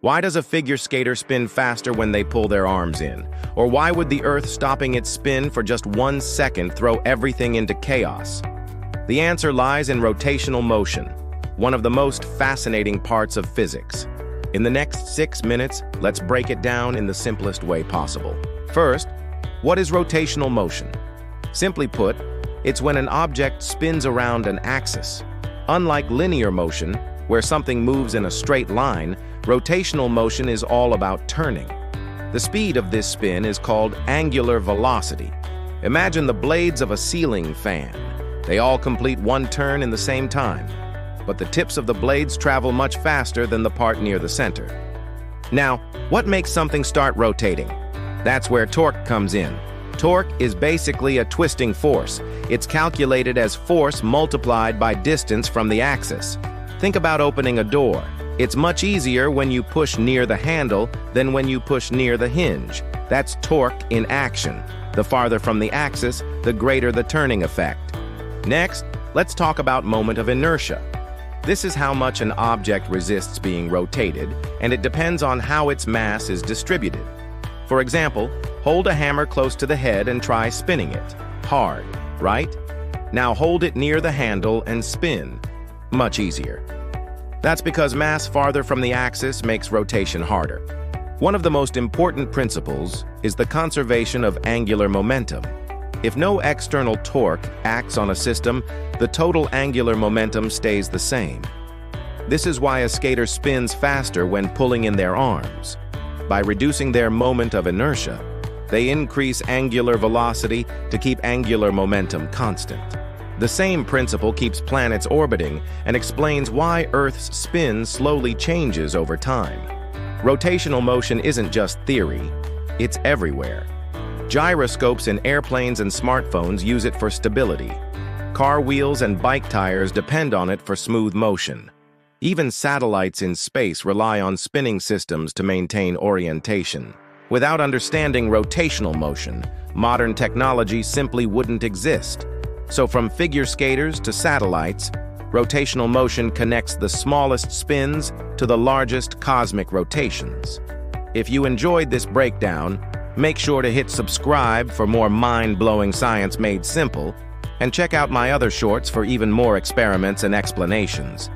Why does a figure skater spin faster when they pull their arms in? Or why would the Earth stopping its spin for just 1 second throw everything into chaos? The answer lies in rotational motion, one of the most fascinating parts of physics. In the next 6 minutes, let's break it down in the simplest way possible. First, what is rotational motion? Simply put, it's when an object spins around an axis. Unlike linear motion, where something moves in a straight line, rotational motion is all about turning. The speed of this spin is called angular velocity. Imagine the blades of a ceiling fan. They all complete one turn in the same time, but the tips of the blades travel much faster than the part near the center. Now, what makes something start rotating? That's where torque comes in. Torque is basically a twisting force. It's calculated as force multiplied by distance from the axis. Think about opening a door. It's much easier when you push near the handle than when you push near the hinge. That's torque in action. The farther from the axis, the greater the turning effect. Next, let's talk about moment of inertia. This is how much an object resists being rotated, and it depends on how its mass is distributed. For example, hold a hammer close to the head and try spinning it. Hard, right? Now hold it near the handle and spin. Much easier. That's because mass farther from the axis makes rotation harder. One of the most important principles is the conservation of angular momentum. If no external torque acts on a system, the total angular momentum stays the same. This is why a skater spins faster when pulling in their arms. By reducing their moment of inertia, they increase angular velocity to keep angular momentum constant. The same principle keeps planets orbiting and explains why Earth's spin slowly changes over time. Rotational motion isn't just theory, it's everywhere. Gyroscopes in airplanes and smartphones use it for stability. Car wheels and bike tires depend on it for smooth motion. Even satellites in space rely on spinning systems to maintain orientation. Without understanding rotational motion, modern technology simply wouldn't exist. So from figure skaters to satellites, rotational motion connects the smallest spins to the largest cosmic rotations. If you enjoyed this breakdown, make sure to hit subscribe for more mind-blowing science made simple, and check out my other shorts for even more experiments and explanations.